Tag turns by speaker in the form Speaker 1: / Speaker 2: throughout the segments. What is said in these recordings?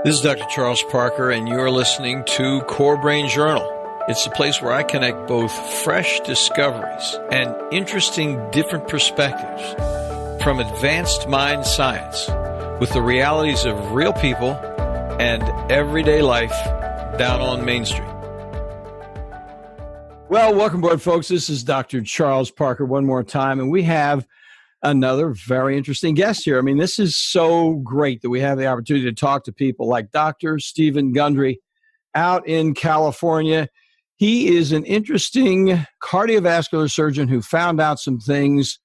Speaker 1: This is Dr. Charles Parker, and you're listening to Core Brain Journal. It's the place where I connect both fresh discoveries and interesting different perspectives from advanced mind science with the realities of real people and everyday life down on Main Street. Well, welcome aboard, folks. This is Dr. Charles Parker one more time, and we have another very interesting guest here. I mean, this is so great that we have the opportunity to talk to people like Dr. Stephen Gundry out in California. He is an interesting cardiovascular surgeon who found out some things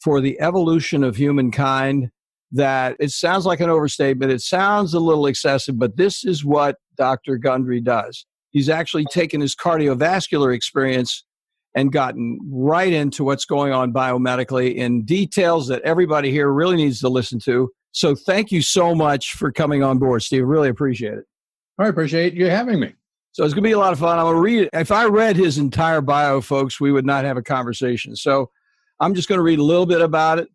Speaker 1: for the evolution of humankind that it sounds like an overstatement. It sounds a little excessive, but this is what Dr. Gundry does. He's actually taken his cardiovascular experience and gotten right into what's going on biomedically in details that everybody here really needs to listen to. So thank you so much for coming on board, Steve. Really appreciate it.
Speaker 2: I appreciate you having me.
Speaker 1: So it's going to be a lot of fun. I'm going to read it. If I read his entire bio, folks, we would not have a conversation. So I'm just going to read a little bit about it.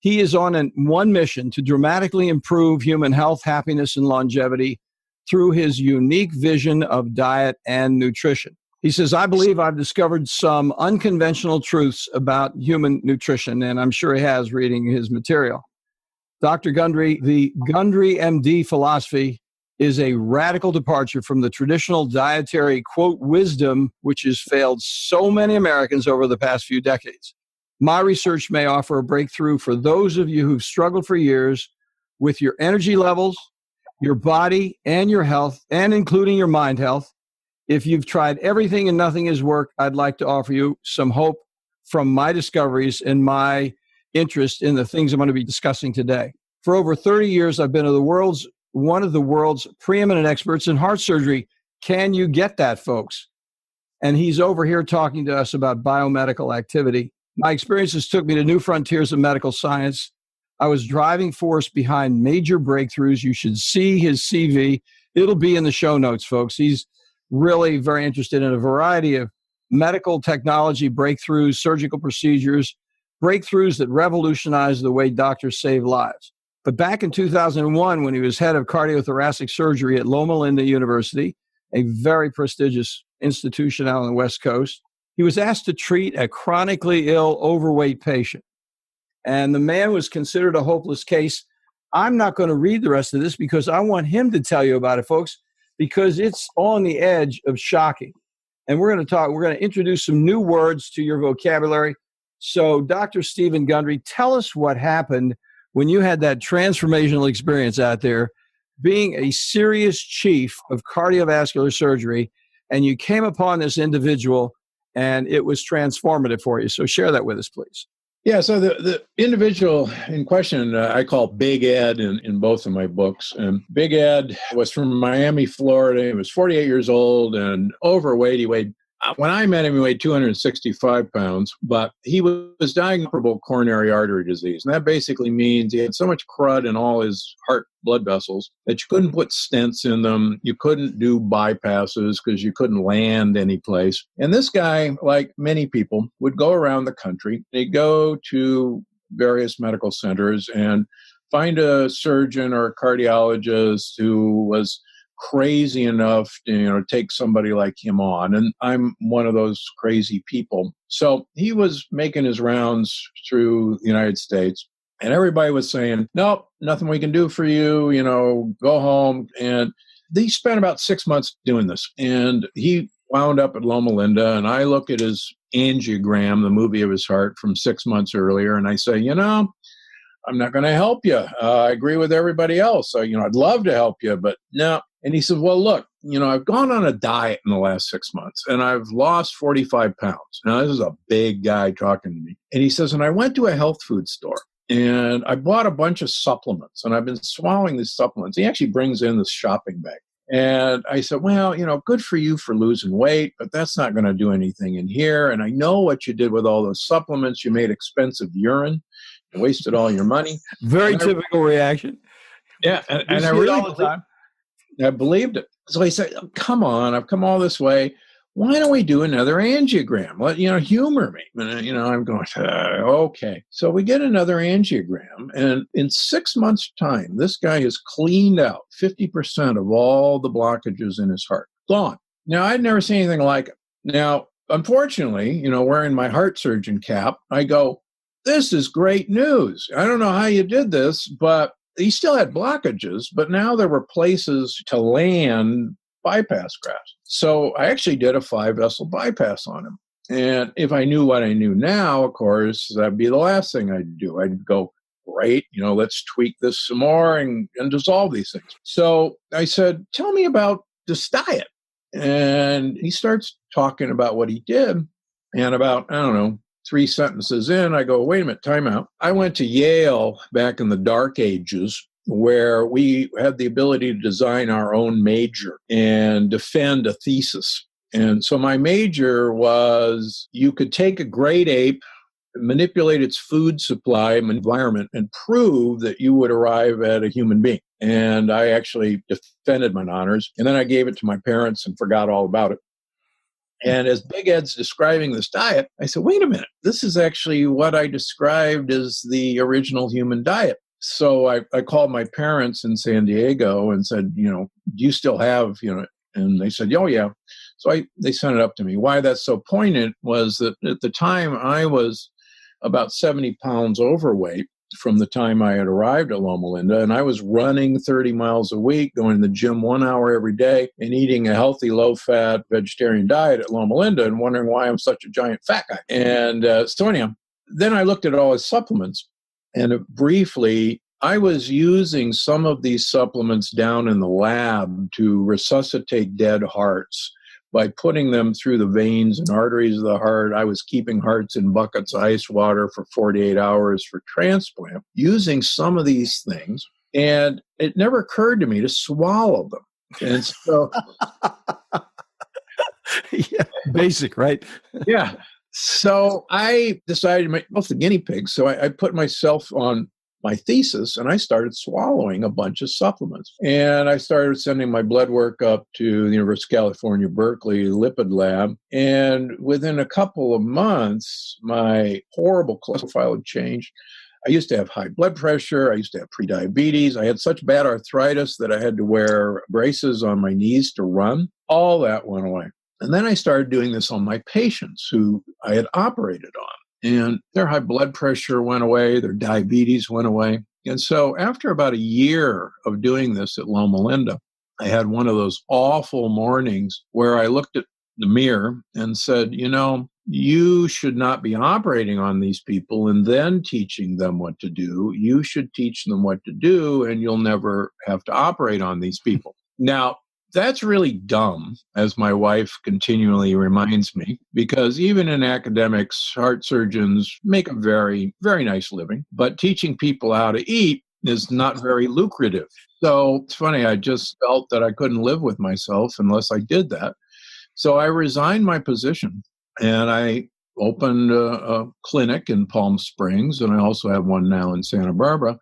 Speaker 1: He is on one mission to dramatically improve human health, happiness, and longevity through his unique vision of diet and nutrition. He says, I believe I've discovered some unconventional truths about human nutrition, and I'm sure he has reading his material. Dr. Gundry, the Gundry MD philosophy is a radical departure from the traditional dietary, quote, wisdom, which has failed so many Americans over the past few decades. My research may offer a breakthrough for those of you who've struggled for years with your energy levels, your body, and your health, and including your mind health. If you've tried everything and nothing has worked, I'd like to offer you some hope from my discoveries and my interest in the things I'm going to be discussing today. For over 30 years, I've been one of the world's preeminent experts in heart surgery. Can you get that, folks? And he's over here talking to us about biomedical activity. My experiences took me to new frontiers of medical science. I was driving force behind major breakthroughs. You should see his CV. It'll be in the show notes, folks. He's really very interested in a variety of medical technology breakthroughs, surgical procedures, breakthroughs that revolutionize the way doctors save lives. But back in 2001, when he was head of cardiothoracic surgery at Loma Linda University, a very prestigious institution out on the West Coast, he was asked to treat a chronically ill, overweight patient. And the man was considered a hopeless case. I'm not going to read the rest of this because I want him to tell you about it, folks, because it's on the edge of shocking. And we're going to introduce some new words to your vocabulary. So Dr. Stephen Gundry, tell us what happened when you had that transformational experience out there, being a serious chief of cardiovascular surgery, and you came upon this individual and it was transformative for you. So share that with us, please.
Speaker 2: Yeah, so the individual in question, I call Big Ed in both of my books. And Big Ed was from Miami, Florida. He was 48 years old and overweight. When I met him, he weighed 265 pounds, but he was diagnosed with coronary artery disease. And that basically means he had so much crud in all his heart blood vessels that you couldn't put stents in them. You couldn't do bypasses because you couldn't land any place. And this guy, like many people, would go around the country. He'd go to various medical centers and find a surgeon or a cardiologist who was crazy enough to take somebody like him on. And I'm one of those crazy people. So he was making his rounds through the United States, and everybody was saying, nope, nothing we can do for you, go home. And they spent about 6 months doing this. And he wound up at Loma Linda, and I look at his angiogram, the movie of his heart from 6 months earlier, and I say, I'm not going to help you. I agree with everybody else. I'd love to help you, but no. And he said, well, look, I've gone on a diet in the last 6 months and I've lost 45 pounds. Now, this is a big guy talking to me. And he says, and I went to a health food store and I bought a bunch of supplements and I've been swallowing these supplements. He actually brings in this shopping bag. And I said, well, good for you for losing weight, but that's not going to do anything in here. And I know what you did with all those supplements. You made expensive urine. You wasted all your money.
Speaker 1: Very typical reaction.
Speaker 2: Yeah. And I really all the time. I believed it. So he said, come on, I've come all this way. why don't we do another angiogram? Humor me. I'm going, okay. So we get another angiogram, and in 6 months' time, this guy has cleaned out 50% of all the blockages in his heart. Gone. Now, I'd never seen anything like it. Now, unfortunately, wearing my heart surgeon cap, I go, this is great news. I don't know how you did this, but he still had blockages, but now there were places to land bypass grafts. So I actually did a 5-vessel bypass on him. And if I knew what I knew now, of course, that'd be the last thing I'd do. I'd go, great, let's tweak this some more and dissolve these things. So I said, tell me about this diet. And he starts talking about what he did. And about, 3 sentences in, I go, wait a minute, time out. I went to Yale back in the dark ages, where we had the ability to design our own major and defend a thesis. And so my major was, you could take a great ape, manipulate its food supply and environment, and prove that you would arrive at a human being. And I actually defended my honors. And then I gave it to my parents and forgot all about it. And as Big Ed's describing this diet, I said, wait a minute, this is actually what I described as the original human diet. So I called my parents in San Diego and said, do you still have, and they said, oh, yeah. So they sent it up to me. Why that's so poignant was that at the time I was about 70 pounds overweight from the time I had arrived at Loma Linda, and I was running 30 miles a week, going to the gym 1 hour every day, and eating a healthy, low-fat vegetarian diet at Loma Linda, and wondering why I'm such a giant fat guy. And so anyhow, then I looked at all his supplements, and briefly, I was using some of these supplements down in the lab to resuscitate dead hearts. By putting them through the veins and arteries of the heart. I was keeping hearts in buckets of ice water for 48 hours for transplant, using some of these things. And it never occurred to me to swallow them. And so...
Speaker 1: yeah, basic, right?
Speaker 2: Yeah. So I decided to make both the guinea pigs. So I put myself on my thesis, and I started swallowing a bunch of supplements. And I started sending my blood work up to the University of California, Berkeley lipid lab. And within a couple of months, my horrible cholesterol had changed. I used to have high blood pressure. I used to have prediabetes. I had such bad arthritis that I had to wear braces on my knees to run. All that went away. And then I started doing this on my patients who I had operated on. And their high blood pressure went away, their diabetes went away. And so after about a year of doing this at Loma Linda, I had one of those awful mornings where I looked at the mirror and said, you should not be operating on these people and then teaching them what to do. You should teach them what to do, and you'll never have to operate on these people. Now, that's really dumb, as my wife continually reminds me, because even in academics, heart surgeons make a very, very nice living, but teaching people how to eat is not very lucrative. So it's funny, I just felt that I couldn't live with myself unless I did that. So I resigned my position, and I opened a clinic in Palm Springs, and I also have one now in Santa Barbara,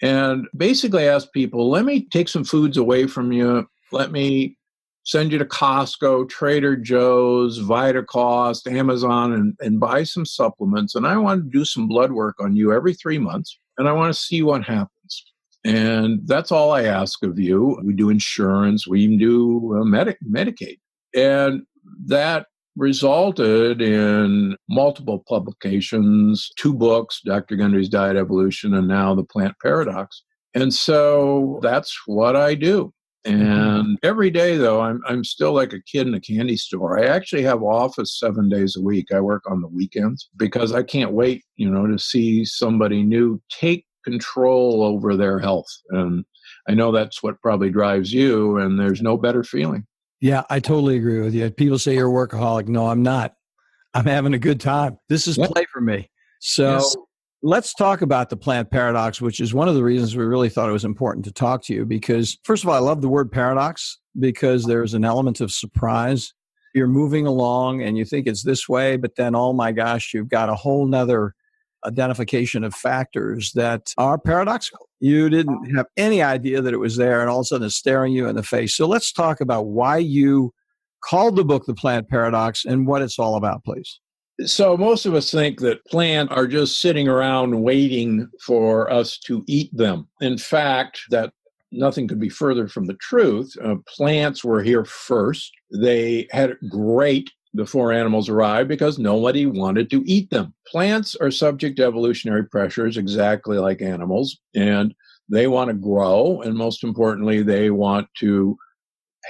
Speaker 2: and basically asked people, let me take some foods away from you. Let me send you to Costco, Trader Joe's, Vitacost, Amazon, and buy some supplements. And I want to do some blood work on you every 3 months, and I want to see what happens. And that's all I ask of you. We do insurance. We even do Medicaid. And that resulted in multiple publications, 2 books, Dr. Gundry's Diet Evolution, and now The Plant Paradox. And so that's what I do. And every day, though, I'm still like a kid in a candy store. I actually have office 7 days a week. I work on the weekends because I can't wait, to see somebody new take control over their health. And I know that's what probably drives you, and there's no better feeling.
Speaker 1: Yeah, I totally agree with you. People say you're a workaholic. No, I'm not. I'm having a good time. This is play for me. So yes. Let's talk about the plant paradox, which is one of the reasons we really thought it was important to talk to you, because first of all, I love the word paradox because there's an element of surprise. You're moving along and you think it's this way, but then, oh my gosh, you've got a whole nother identification of factors that are paradoxical. You didn't have any idea that it was there, and all of a sudden it's staring you in the face. So let's talk about why you called the book The Plant Paradox and what it's all about, please.
Speaker 2: So most of us think that plants are just sitting around waiting for us to eat them. In fact, that nothing could be further from the truth. Plants were here first. They had it great before animals arrived because nobody wanted to eat them. Plants are subject to evolutionary pressures exactly like animals, and they want to grow, and most importantly, they want to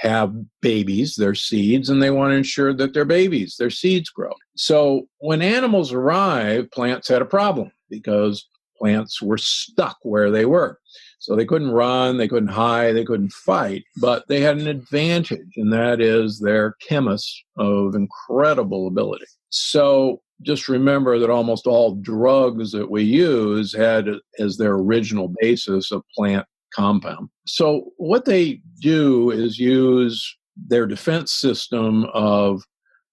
Speaker 2: have babies, their seeds, and they want to ensure that their babies, their seeds grow. So when animals arrived, plants had a problem because plants were stuck where they were. So they couldn't run, they couldn't hide, they couldn't fight, but they had an advantage, and that is they're chemists of incredible ability. So just remember that almost all drugs that we use had as their original basis a plant compound. So what they do is use their defense system of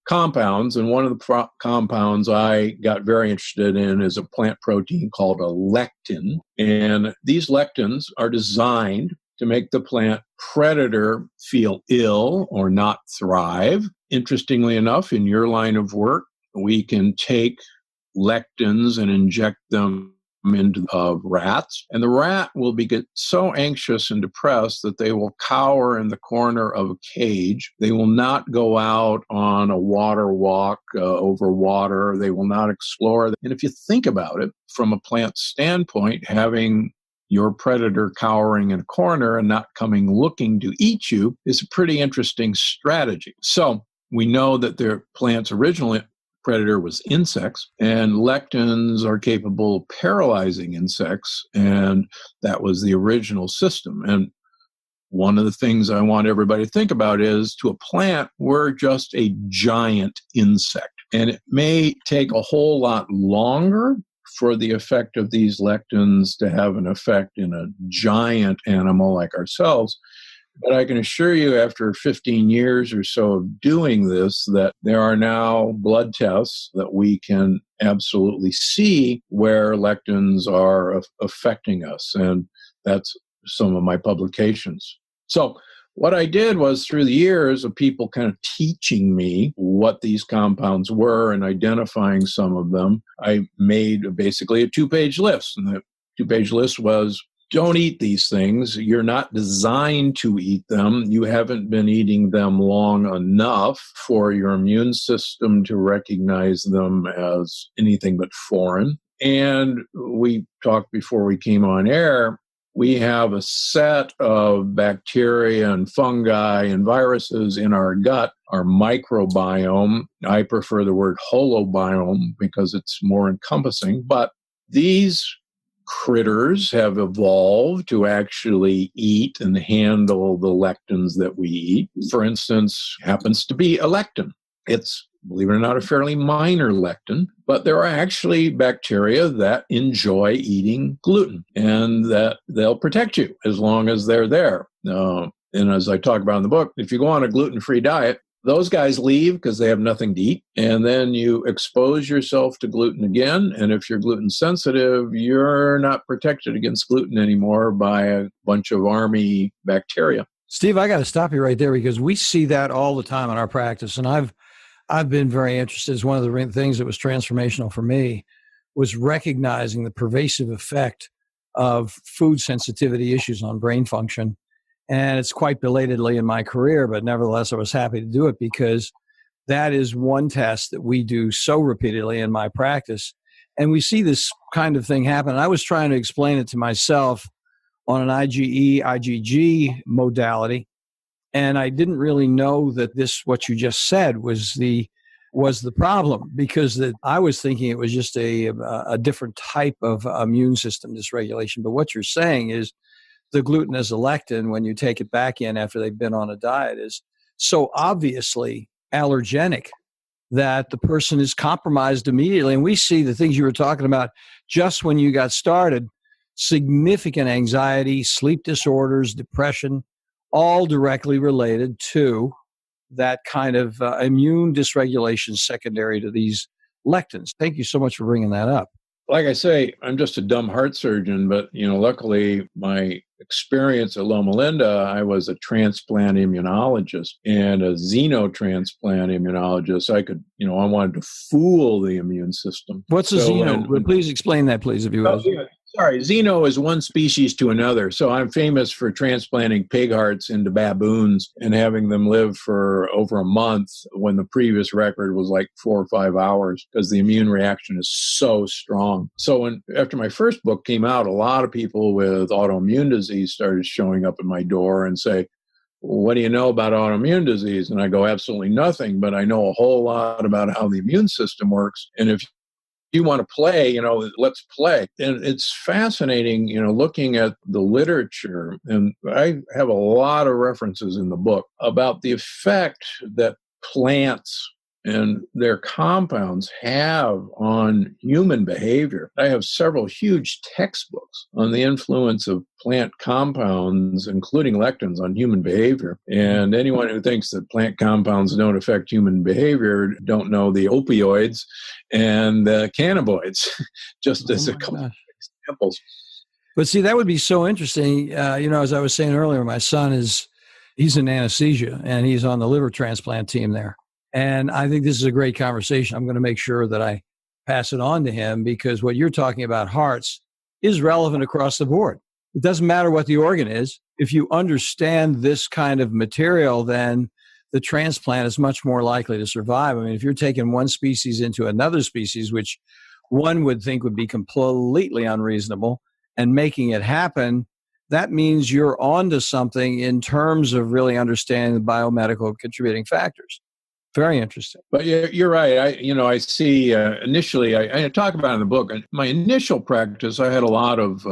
Speaker 2: compounds, and one of the compounds I got very interested in is a plant protein called a lectin. And these lectins are designed to make the plant predator feel ill or not thrive. Interestingly enough, in your line of work, we can take lectins and inject them into rats, and the rat will get so anxious and depressed that they will cower in the corner of a cage. They will not go out on a water walk over water. They will not explore. And if you think about it from a plant standpoint, having your predator cowering in a corner and not coming looking to eat you is a pretty interesting strategy. So we know that their plants originally predator was insects, and lectins are capable of paralyzing insects, and that was the original system. And one of the things I want everybody to think about is, to a plant, we're just a giant insect, and it may take a whole lot longer for the effect of these lectins to have an effect in a giant animal like ourselves. But I can assure you, after 15 years or so of doing this, that there are now blood tests that we can absolutely see where lectins are affecting us. And that's some of my publications. So what I did was, through the years of people kind of teaching me what these compounds were and identifying some of them, I made basically a 2-page list. And the 2-page list was, don't eat these things. You're not designed to eat them. You haven't been eating them long enough for your immune system to recognize them as anything but foreign. And we talked before we came on air, we have a set of bacteria and fungi and viruses in our gut, our microbiome. I prefer the word holobiome because it's more encompassing, but these critters have evolved to actually eat and handle the lectins that we eat. For instance, happens to be a lectin. It's, believe it or not, a fairly minor lectin, but there are actually bacteria that enjoy eating gluten, and that they'll protect you as long as they're there. And as I talk about in the book, if you go on a gluten-free diet, those guys leave because they have nothing to eat, and then you expose yourself to gluten again. And if you're gluten sensitive, you're not protected against gluten anymore by a bunch of army bacteria.
Speaker 1: Steve, I got to stop you right there, because we see that all the time in our practice. And I've been very interested. It's one of the things that was transformational for me, was recognizing the pervasive effect of food sensitivity issues on brain function. And it's quite belatedly in my career, but nevertheless, I was happy to do it, because that is one test that we do so repeatedly in my practice. And we see this kind of thing happen. I was trying to explain it to myself on an IgE, IgG modality, and I didn't really know that what you just said was the problem, because that I was thinking it was just a different type of immune system dysregulation. But what you're saying is, the gluten as a lectin, when you take it back in after they've been on a diet, is so obviously allergenic that the person is compromised immediately. And we see the things you were talking about just when you got started: significant anxiety, sleep disorders, depression, all directly related to that kind of immune dysregulation secondary to these lectins. Thank you so much for bringing that up.
Speaker 2: Like I say, I'm just a dumb heart surgeon, but luckily my experience at Loma Linda, I was a transplant immunologist and a xenotransplant immunologist. I wanted to fool the immune system.
Speaker 1: What's a xeno? Please explain that, please, if you will.
Speaker 2: Yeah. Sorry, xeno is one species to another. So I'm famous for transplanting pig hearts into baboons and having them live for over a month when the previous record was like 4 or 5 hours because the immune reaction is so strong. So after my first book came out, a lot of people with autoimmune disease started showing up at my door and say, what do you know about autoimmune disease? And I go, absolutely nothing, but I know a whole lot about how the immune system works. And if you want to play, let's play. And it's fascinating, looking at the literature. And I have a lot of references in the book about the effect that plants and their compounds have on human behavior. I have several huge textbooks on the influence of plant compounds, including lectins, on human behavior. And anyone who thinks that plant compounds don't affect human behavior don't know the opioids and the cannabinoids, just as a couple of examples.
Speaker 1: But see, that would be so interesting. As I was saying earlier, my son he's in anesthesia and he's on the liver transplant team there. And I think this is a great conversation. I'm going to make sure that I pass it on to him because what you're talking about, hearts, is relevant across the board. It doesn't matter what the organ is. If you understand this kind of material, then the transplant is much more likely to survive. I mean, if you're taking one species into another species, which one would think would be completely unreasonable, and making it happen, that means you're onto something in terms of really understanding the biomedical contributing factors. Very interesting.
Speaker 2: But you're right. I see initially, I talk about it in the book, my initial practice, I had a lot of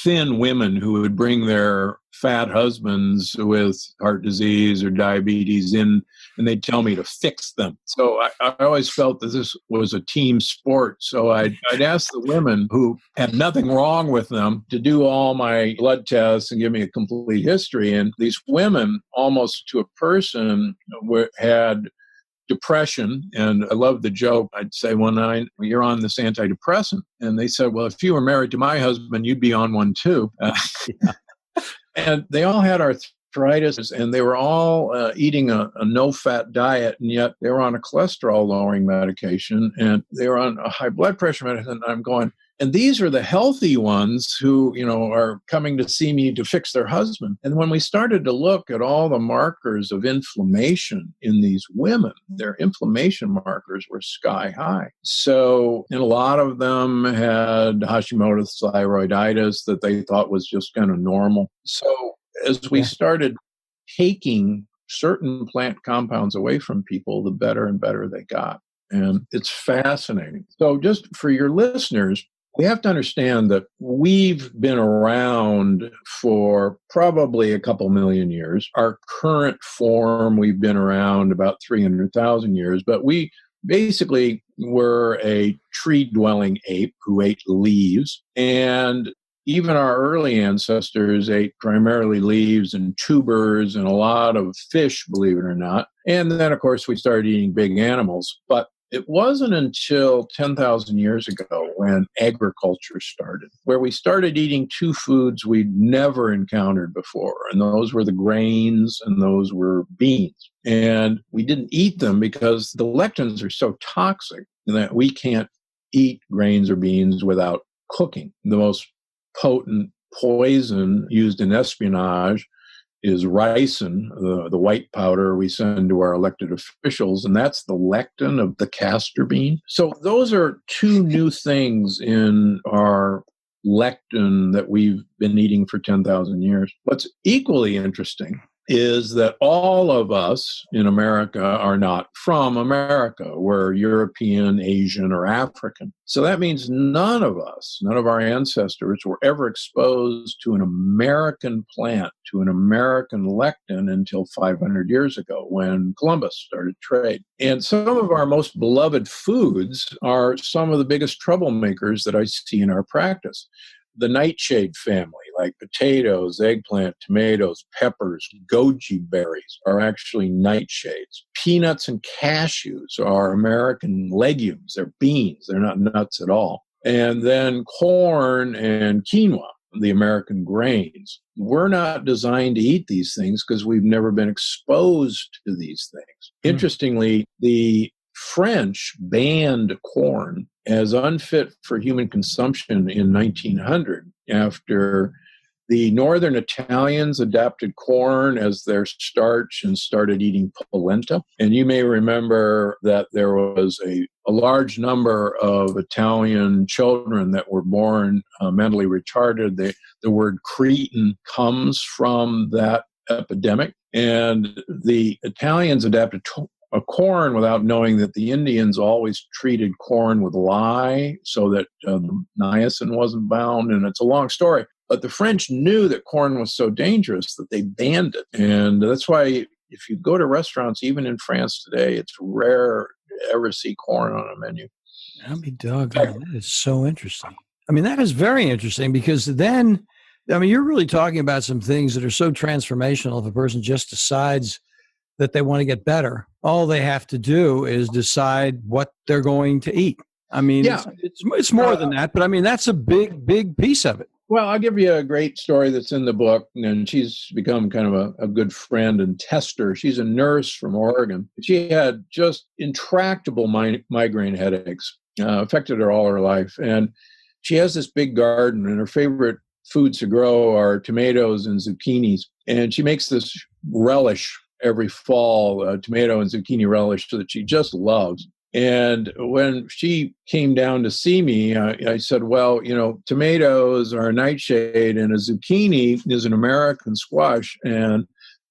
Speaker 2: thin women who would bring their fat husbands with heart disease or diabetes in, and they'd tell me to fix them. So I always felt that this was a team sport. So I'd ask the women who had nothing wrong with them to do all my blood tests and give me a complete history. And these women, almost to a person, had depression. And I love the joke. I'd say one night, you're on this antidepressant. And they said, well, if you were married to my husband, you'd be on one too. And they all had arthritis and they were all eating a no-fat diet. And yet they were on a cholesterol-lowering medication and they were on a high blood pressure medicine. I'm going, and these are the healthy ones who, are coming to see me to fix their husband. And when we started to look at all the markers of inflammation in these women, their inflammation markers were sky high. So, and a lot of them had Hashimoto's thyroiditis that they thought was just kind of normal. So as we started taking certain plant compounds away from people, the better and better they got. And it's fascinating. So just for your listeners, we have to understand that we've been around for probably a couple million years. Our current form, we've been around about 300,000 years, but we basically were a tree-dwelling ape who ate leaves. And even our early ancestors ate primarily leaves and tubers and a lot of fish, believe it or not. And then, of course, we started eating big animals. But it wasn't until 10,000 years ago when agriculture started, where we started eating two foods we'd never encountered before. And those were the grains and those were beans. And we didn't eat them because the lectins are so toxic that we can't eat grains or beans without cooking. The most potent poison used in espionage is ricin, the white powder we send to our elected officials, and that's the lectin of the castor bean. So those are two new things in our lectin that we've been eating for 10,000 years. What's equally interesting is that all of us in America are not from America. We're European, Asian, or African. So that means none of us, none of our ancestors were ever exposed to an American plant, to an American lectin until 500 years ago when Columbus started trade. And some of our most beloved foods are some of the biggest troublemakers that I see in our practice. The nightshade family, like potatoes, eggplant, tomatoes, peppers, goji berries are actually nightshades. Peanuts and cashews are American legumes. They're beans. They're not nuts at all. And then corn and quinoa the American grains. We're not designed to eat these things because we've never been exposed to these things. Interestingly, the French banned corn as unfit for human consumption in 1900 after the northern Italians adopted corn as their starch and started eating polenta. And you may remember that there was a large number of Italian children that were born mentally retarded. The word cretin comes from that epidemic. And the Italians adapted a corn without knowing that the Indians always treated corn with lye so that niacin wasn't bound. And it's a long story. But the French knew that corn was so dangerous that they banned it. And that's why if you go to restaurants, even in France today, it's rare to ever see corn on a menu.
Speaker 1: I'll be doggone. That is so interesting. I mean, that is very interesting because then, I mean, you're really talking about some things that are so transformational. If a person just decides that they want to get better, all they have to do is decide what they're going to eat. I mean, yeah. it's more than that, but I mean, that's a big, big piece of it.
Speaker 2: Well, I'll give you a great story that's in the book, and she's become kind of a good friend and tester. She's a nurse from Oregon. She had just intractable migraine headaches, affected her all her life. And she has this big garden, and her favorite foods to grow are tomatoes and zucchinis. And she makes this relish every fall, tomato and zucchini relish that she just loves. And when she came down to see me, I said, well, you know, tomatoes are a nightshade and a zucchini is an American squash, and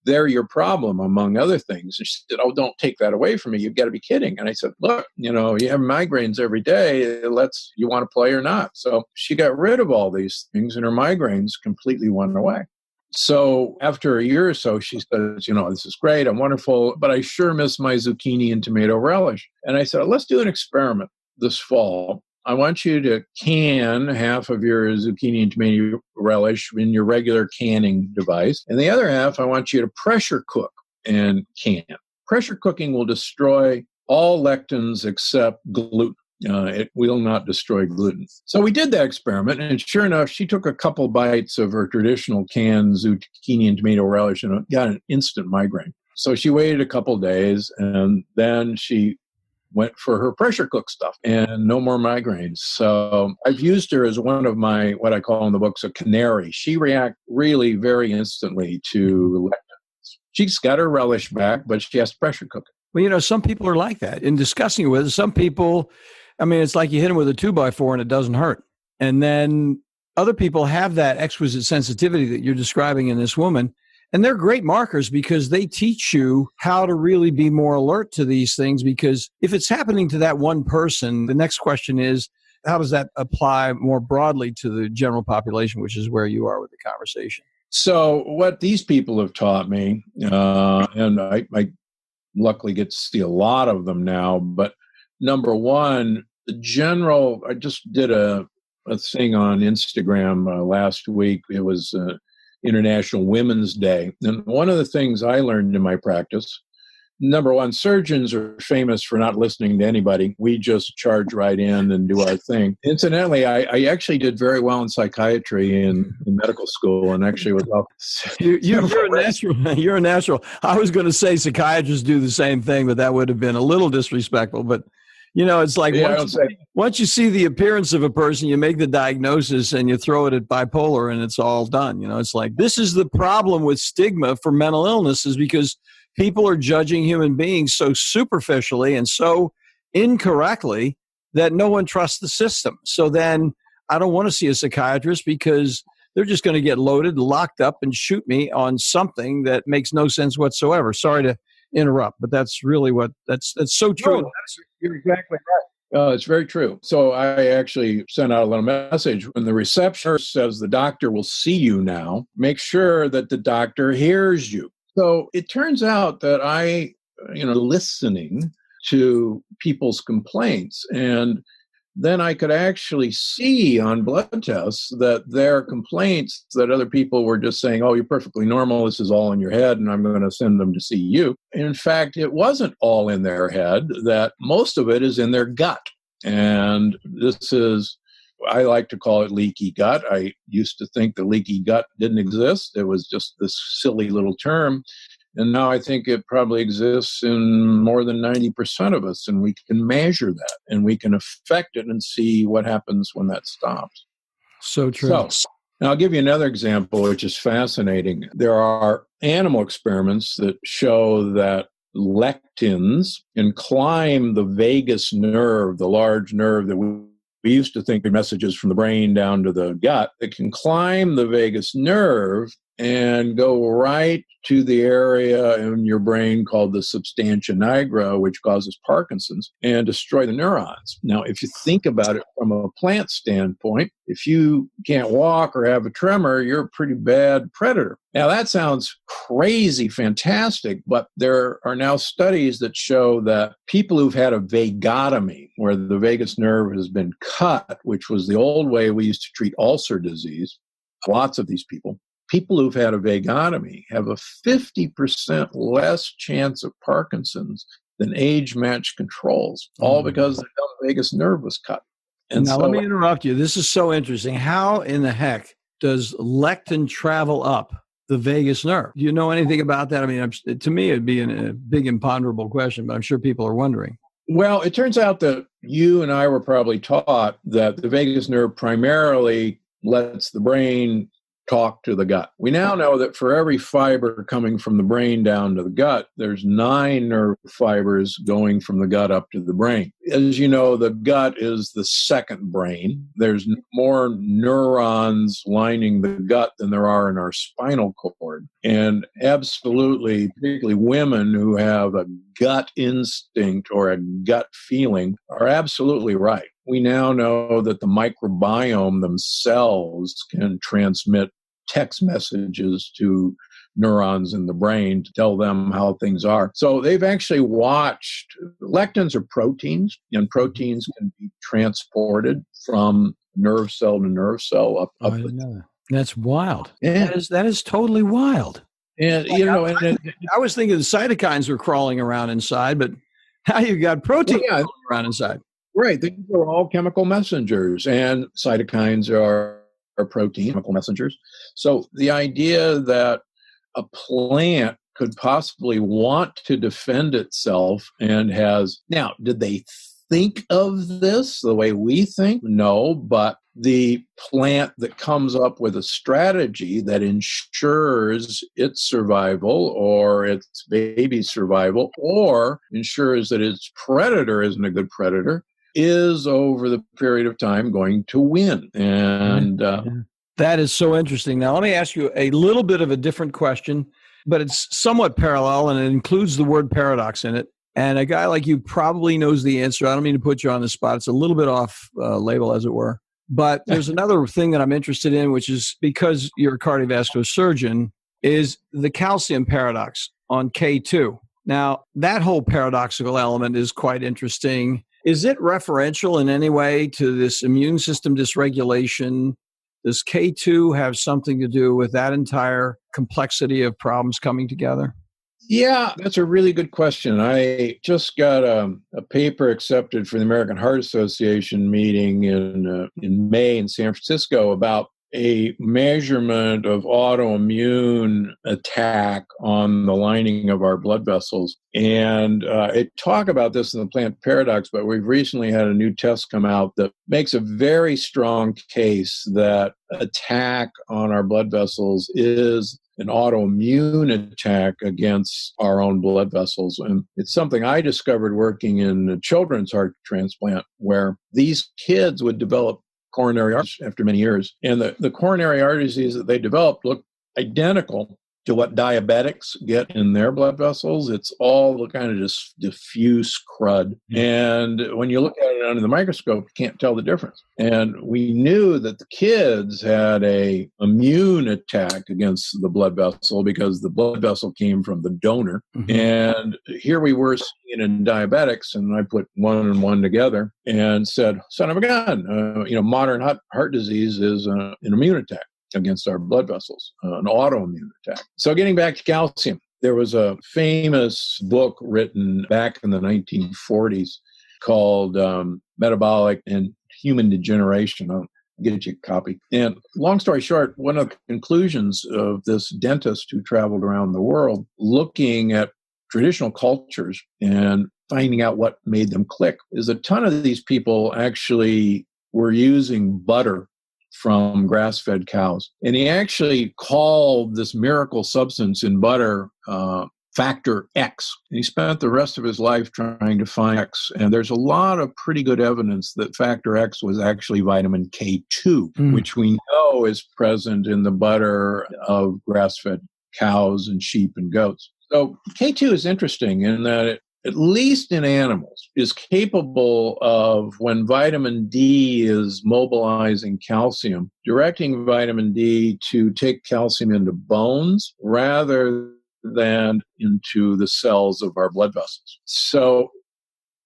Speaker 2: they're your problem, among other things. And she said, oh, don't take that away from me. You've got to be kidding. And I said, look, you know, you have migraines every day. You want to play or not? So she got rid of all these things, and her migraines completely went away. So after a year or so, she says, you know, this is great, I'm wonderful, but I sure miss my zucchini and tomato relish. And I said, let's do an experiment this fall. I want you to can half of your zucchini and tomato relish in your regular canning device. And the other half, I want you to pressure cook and can. Pressure cooking will destroy all lectins except gluten. It will not destroy gluten. So we did that experiment, and sure enough, she took a couple bites of her traditional canned zucchini and tomato relish and got an instant migraine. So she waited a couple days, and then she went for her pressure cook stuff, and no more migraines. So I've used her as one of my, what I call in the books, a canary. She reacts really very instantly to lectins. She's got her relish back, but she has to pressure cook it.
Speaker 1: Well, you know, some people are like that. In discussing it with some people, I mean, it's like you hit them with a 2x4 and it doesn't hurt. And then other people have that exquisite sensitivity that you're describing in this woman. And they're great markers because they teach you how to really be more alert to these things. Because if it's happening to that one person, the next question is, how does that apply more broadly to the general population, which is where you are with the conversation?
Speaker 2: So what these people have taught me, and I luckily get to see a lot of them now, but number one, I just did a thing on Instagram last week. It was International Women's Day. And one of the things I learned in my practice, number one, surgeons are famous for not listening to anybody. We just charge right in and do our thing. Incidentally, I actually did very well in psychiatry in medical school, and actually was up.
Speaker 1: You're a natural. You're a natural. I was going to say psychiatrists do the same thing, but that would have been a little disrespectful. But you know, it's like once you see the appearance of a person, you make the diagnosis and you throw it at bipolar and it's all done. You know, it's like this is the problem with stigma for mental illness is because people are judging human beings so superficially and so incorrectly that no one trusts the system. So then I don't want to see a psychiatrist because they're just going to get loaded, locked up, and shoot me on something that makes no sense whatsoever. Sorry to interrupt, but that's really that's so true.
Speaker 2: No, you're exactly right. It's very true. So I actually sent out a little message when the receptionist says the doctor will see you now. Make sure that the doctor hears you. So it turns out that listening to people's complaints, and then I could actually see on blood tests that their complaints that other people were just saying, oh, you're perfectly normal, this is all in your head, and I'm going to send them to see you. In fact, it wasn't all in their head, that most of it is in their gut. And this is I like to call it leaky gut. I used to think the leaky gut didn't exist. It was just this silly little term. And now I think it probably exists in more than 90% of us, and we can measure that, and we can affect it and see what happens when that stops.
Speaker 1: So true.
Speaker 2: So, now I'll give you another example, which is fascinating. There are animal experiments that show that lectins can climb the vagus nerve, the large nerve that we used to think the messages from the brain down to the gut. It can climb the vagus nerve and go right to the area in your brain called the substantia nigra, which causes Parkinson's, and destroy the neurons. Now, if you think about it from a plant standpoint, if you can't walk or have a tremor, you're a pretty bad predator. Now, that sounds crazy fantastic, but there are now studies that show that people who've had a vagotomy, where the vagus nerve has been cut, which was the old way we used to treat ulcer disease, lots of these people who've had a vagotomy have a 50% less chance of Parkinson's than age-matched controls, all because the vagus nerve was cut. And
Speaker 1: now, let me interrupt you. This is so interesting. How in the heck does lectin travel up the vagus nerve? Do you know anything about that? I mean, to me, it'd be a big imponderable question, but I'm sure people are wondering.
Speaker 2: Well, it turns out that you and I were probably taught that the vagus nerve primarily lets the brain talk to the gut. We now know that for every fiber coming from the brain down to the gut, there's 9 nerve fibers going from the gut up to the brain. As you know, the gut is the second brain. There's more neurons lining the gut than there are in our spinal cord. And absolutely, particularly women who have a gut instinct or a gut feeling are absolutely right. We now know that the microbiome themselves can transmit text messages to neurons in the brain to tell them how things are. So they've actually watched, lectins are proteins, and proteins can be transported from nerve cell to nerve cell up.
Speaker 1: I didn't know that. That's wild.
Speaker 2: Yeah.
Speaker 1: That is totally wild.
Speaker 2: And,
Speaker 1: I was thinking the cytokines were crawling around inside, but now you've got protein crawling around inside.
Speaker 2: Right. These are all chemical messengers, and cytokines are protein chemical messengers. So the idea that a plant could possibly want to defend itself and has... Now, did they think of this the way we think? No, but the plant that comes up with a strategy that ensures its survival or its baby's survival or ensures that its predator isn't a good predator is over the period of time going to win. And
Speaker 1: that is so interesting. Now, let me ask you a little bit of a different question, but it's somewhat parallel and it includes the word paradox in it. And a guy like you probably knows the answer. I don't mean to put you on the spot. It's a little bit off label, as it were. But there's another thing that I'm interested in, which is because you're a cardiovascular surgeon, is the calcium paradox on K2. Now, that whole paradoxical element is quite interesting. Is it referential in any way to this immune system dysregulation? Does K2 have something to do with that entire complexity of problems coming together?
Speaker 2: Yeah, that's a really good question. I just got a paper accepted for the American Heart Association meeting in May in San Francisco about a measurement of autoimmune attack on the lining of our blood vessels. And it talk about this in the plant paradox, but we've recently had a new test come out that makes a very strong case that attack on our blood vessels is an autoimmune attack against our own blood vessels. And it's something I discovered working in a children's heart transplant, where these kids would develop coronary arteries after many years. And the coronary artery disease that they developed looked identical to what diabetics get in their blood vessels. It's all the kind of just diffuse crud. And when you look at it under the microscope, you can't tell the difference. And we knew that the kids had a immune attack against the blood vessel because the blood vessel came from the donor. Mm-hmm. And here we were seeing it in diabetics, and I put one and one together and said, son of a gun, modern heart disease is an immune attack against our blood vessels, an autoimmune attack. So getting back to calcium, there was a famous book written back in the 1940s called Metabolic and Human Degeneration. I'll get you a copy. And long story short, one of the conclusions of this dentist who traveled around the world looking at traditional cultures and finding out what made them click is a ton of these people actually were using butter from grass-fed cows. And he actually called this miracle substance in butter factor X. And he spent the rest of his life trying to find X. And there's a lot of pretty good evidence that factor X was actually vitamin K2, which we know is present in the butter of grass-fed cows and sheep and goats. So K2 is interesting in that it, at least in animals, is capable of, when vitamin D is mobilizing calcium, directing vitamin D to take calcium into bones rather than into the cells of our blood vessels. So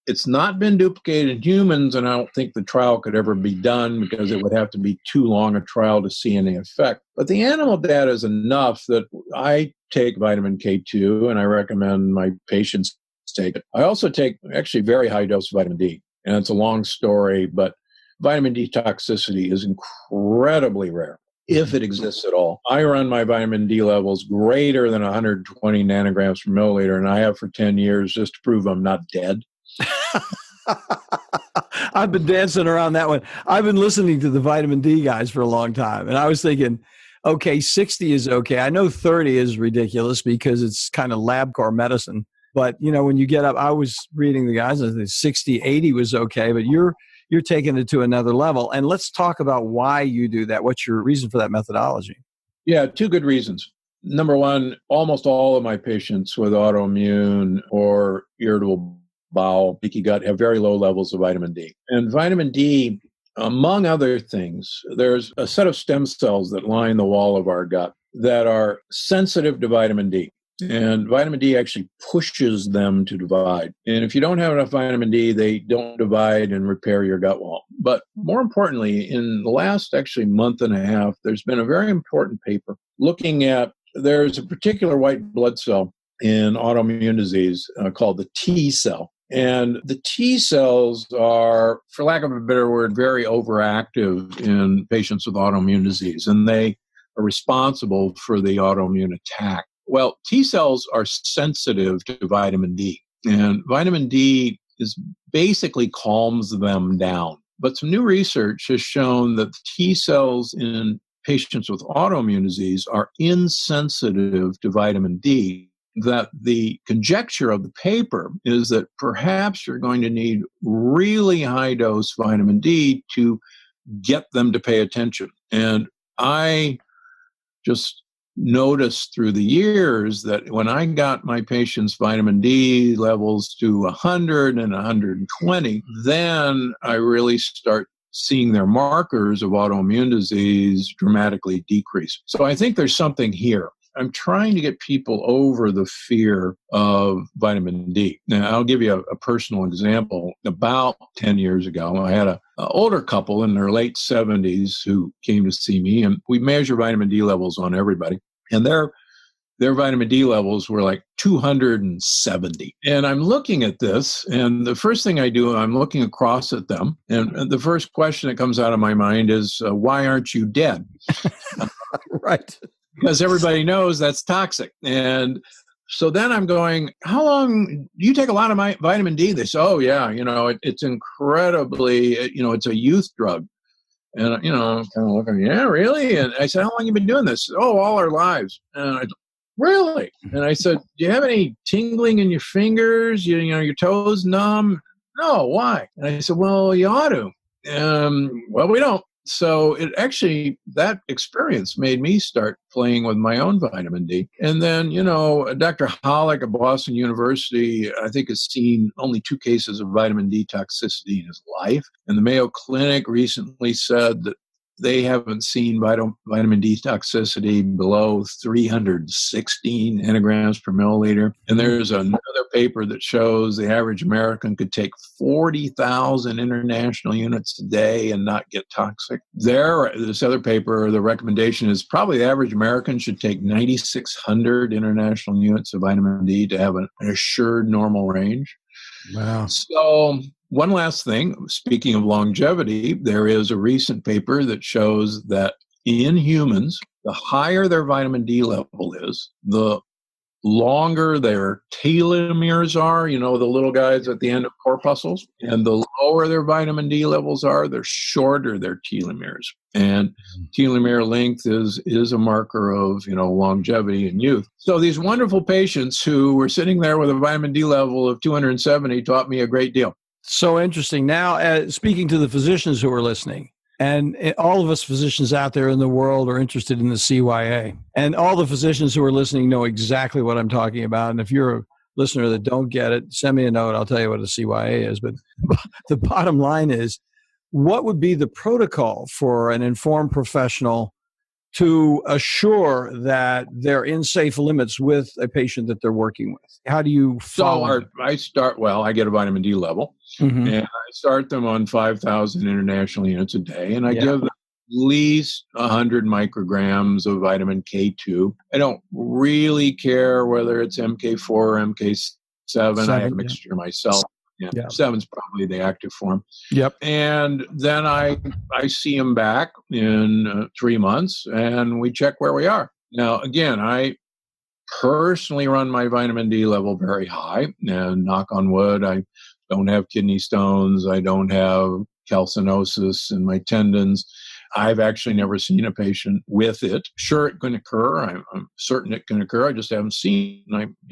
Speaker 2: it's not been duplicated in humans, and I don't think the trial could ever be done because it would have to be too long a trial to see any effect. But the animal data is enough that I take vitamin K2, and I recommend my patients take it. I also take actually very high dose vitamin D, and it's a long story, but vitamin D toxicity is incredibly rare, if it exists at all. I run my vitamin D levels greater than 120 nanograms per milliliter, and I have for 10 years just to prove I'm not dead.
Speaker 1: I've been dancing around that one. I've been listening to the vitamin D guys for a long time, and I was thinking, okay, 60 is okay. I know 30 is ridiculous because it's kind of LabCorp medicine. But, you know, when you get up, I was reading the guys, I think 60, 80 was okay, but you're taking it to another level. And let's talk about why you do that. What's your reason for that methodology?
Speaker 2: Yeah, two good reasons. Number one, almost all of my patients with autoimmune or irritable bowel, leaky gut have very low levels of vitamin D. And vitamin D, among other things, there's a set of stem cells that line the wall of our gut that are sensitive to vitamin D. And vitamin D actually pushes them to divide. And if you don't have enough vitamin D, they don't divide and repair your gut wall. But more importantly, in the last actually month and a half, there's been a very important paper looking at, there's a particular white blood cell in autoimmune disease called the T cell. And the T cells are, for lack of a better word, very overactive in patients with autoimmune disease. And they are responsible for the autoimmune attack. Well, T cells are sensitive to vitamin D, and vitamin D basically calms them down. But some new research has shown that T cells in patients with autoimmune disease are insensitive to vitamin D, that the conjecture of the paper is that perhaps you're going to need really high dose vitamin D to get them to pay attention. And I just noticed through the years that when I got my patients' vitamin D levels to 100 and 120, then I really start seeing their markers of autoimmune disease dramatically decrease. So I think there's something here. I'm trying to get people over the fear of vitamin D. Now, I'll give you a personal example. About 10 years ago, I had an older couple in their late 70s who came to see me, and we measure vitamin D levels on everybody. And their vitamin D levels were like 270. And I'm looking at this, and the first thing I do, I'm looking across at them. And the first question that comes out of my mind is, why aren't you dead?
Speaker 1: Right.
Speaker 2: Because everybody knows that's toxic. And so then I'm going, how long do you take a lot of my vitamin D? They say, oh, yeah, it's incredibly, it's a youth drug. And, I'm kind of looking, yeah, really? And I said, how long have you been doing this? Oh, all our lives. And I said, really? And I said, do you have any tingling in your fingers? Your toes numb? No, why? And I said, well, you ought to. Well, we don't. So that experience made me start playing with my own vitamin D. And then, Dr. Hollick at Boston University, I think, has seen only 2 cases of vitamin D toxicity in his life. And the Mayo Clinic recently said that they haven't seen vitamin D toxicity below 316 nanograms per milliliter. And there's another paper that shows the average American could take 40,000 international units a day and not get toxic. This other paper, the recommendation is probably the average American should take 9,600 international units of vitamin D to have an assured normal range.
Speaker 1: Wow.
Speaker 2: So one last thing, speaking of longevity, there is a recent paper that shows that in humans, the higher their vitamin D level is, the longer their telomeres are, the little guys at the end of corpuscles, and the lower their vitamin D levels are, the shorter their telomeres. And telomere length is a marker of, longevity and youth. So these wonderful patients who were sitting there with a vitamin D level of 270 taught me a great deal.
Speaker 1: So interesting. Now, speaking to the physicians who are listening, and all of us physicians out there in the world are interested in the CYA. And all the physicians who are listening know exactly what I'm talking about. And if you're a listener that don't get it, send me a note. I'll tell you what a CYA is. But the bottom line is, what would be the protocol for an informed professional to assure that they're in safe limits with a patient that they're working with? How do you follow?
Speaker 2: So I get a vitamin D level, and I start them on 5,000 international units a day, and I give them at least 100 micrograms of vitamin K2. I don't really care whether it's MK4 or MK7. I have a mixture myself. Yeah. 7's probably the active form.
Speaker 1: Yep.
Speaker 2: And then I see them back in 3 months, and we check where we are. Now, again, I personally run my vitamin D level very high, and knock on wood, I don't have kidney stones. I don't have calcinosis in my tendons. I've actually never seen a patient with it. Sure, it can occur. I'm certain it can occur. I just haven't seen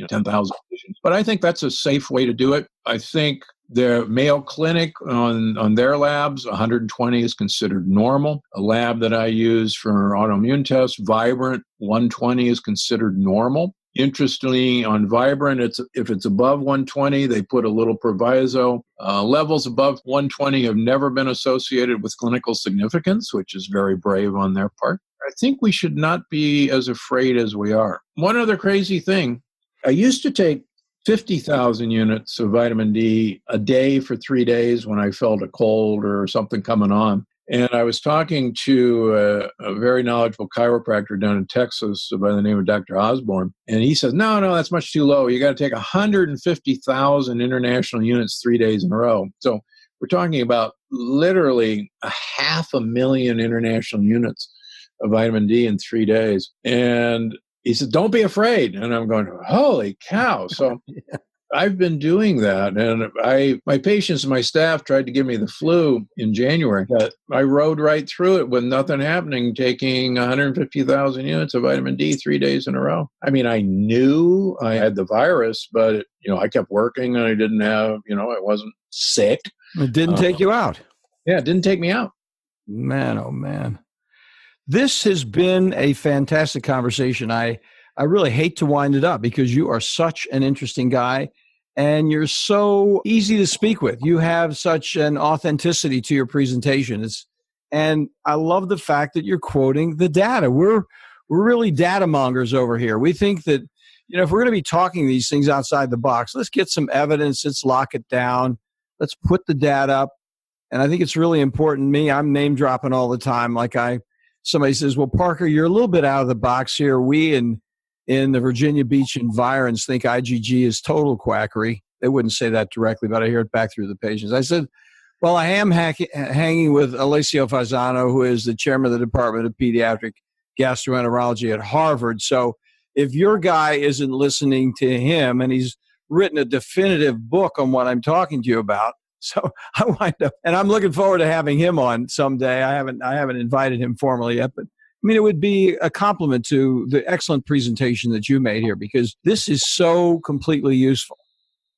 Speaker 2: 10,000 patients. But I think that's a safe way to do it. I think the Mayo Clinic on their labs, 120 is considered normal. A lab that I use for autoimmune tests, Vibrant, 120 is considered normal. Interestingly, on Vibrant, if it's above 120, they put a little proviso. Levels above 120 have never been associated with clinical significance, which is very brave on their part. I think we should not be as afraid as we are. One other crazy thing, I used to take 50,000 units of vitamin D a day for 3 days when I felt a cold or something coming on. And I was talking to a very knowledgeable chiropractor down in Texas by the name of Dr. Osborne. And he says, no, that's much too low. You got to take 150,000 international units 3 days in a row. So we're talking about literally 500,000 international units of vitamin D in 3 days. And he said, don't be afraid. And I'm going, holy cow. So I've been doing that. And my patients and my staff tried to give me the flu in January. But I rode right through it with nothing happening, taking 150,000 units of vitamin D 3 days in a row. I mean, I knew I had the virus, but, I kept working and I didn't have, I wasn't sick.
Speaker 1: It didn't take you out.
Speaker 2: Yeah, it didn't take me out.
Speaker 1: Man, oh, man. This has been a fantastic conversation. I really hate to wind it up because you are such an interesting guy and you're so easy to speak with. You have such an authenticity to your presentation. And I love the fact that you're quoting the data. We're really data mongers over here. We think that, if we're going to be talking these things outside the box, let's get some evidence. Let's lock it down. Let's put the data up. And I think it's really important. I'm name dropping all the time. Somebody says, well, Parker, you're a little bit out of the box here. We in the Virginia Beach environs think IgG is total quackery. They wouldn't say that directly, but I hear it back through the patients. I said, well, I am hanging with Alessio Fasano, who is the chairman of the Department of Pediatric Gastroenterology at Harvard. So if your guy isn't listening to him, and he's written a definitive book on what I'm talking to you about, so I wind up, and I'm looking forward to having him on someday. I haven't invited him formally yet, but it would be a compliment to the excellent presentation that you made here because this is so completely useful,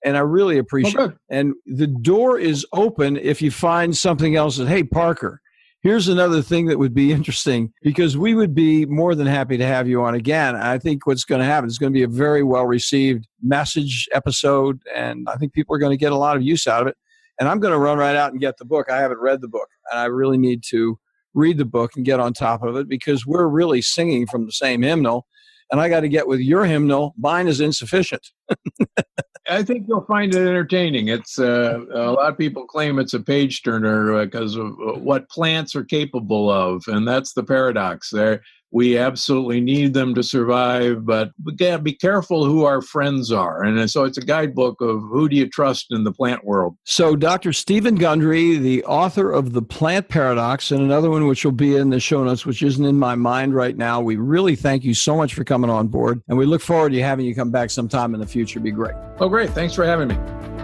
Speaker 1: and I really appreciate it. And the door is open if you find something else that, hey, Parker, here's another thing that would be interesting because we would be more than happy to have you on again. I think what's going to happen is going to be a very well-received message episode, and I think people are going to get a lot of use out of it. And I'm going to run right out and get the book. I haven't read the book, and I really need to read the book and get on top of it because we're really singing from the same hymnal, and I got to get with your hymnal. Mine is insufficient.
Speaker 2: I think you'll find it entertaining. It's a lot of people claim it's a page turner because of what plants are capable of, and that's the paradox. We absolutely need them to survive, but we got to be careful who our friends are. And so it's a guidebook of who do you trust in the plant world.
Speaker 1: So Dr. Stephen Gundry, the author of The Plant Paradox, and another one which will be in the show notes, which isn't in my mind right now. We really thank you so much for coming on board, and we look forward to having you come back sometime in the future. It'd be great.
Speaker 2: Oh, great. Thanks for having me.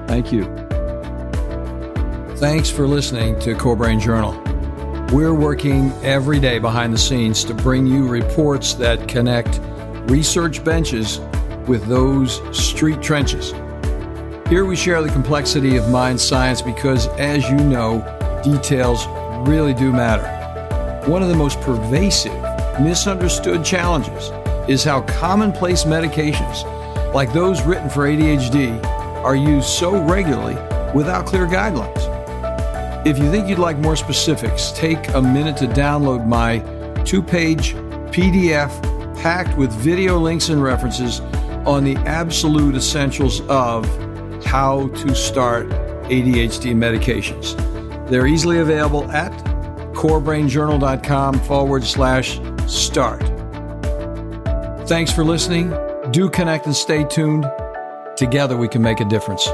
Speaker 1: Thank you. Thanks for listening to Core Brain Journal. We're working every day behind the scenes to bring you reports that connect research benches with those street trenches. Here we share the complexity of mind science because, as you know, details really do matter. One of the most pervasive, misunderstood challenges is how commonplace medications, like those written for ADHD, are used so regularly without clear guidelines. If you think you'd like more specifics, take a minute to download my 2-page PDF packed with video links and references on the absolute essentials of how to start ADHD medications. They're easily available at corebrainjournal.com/start. Thanks for listening. Do connect and stay tuned. Together we can make a difference.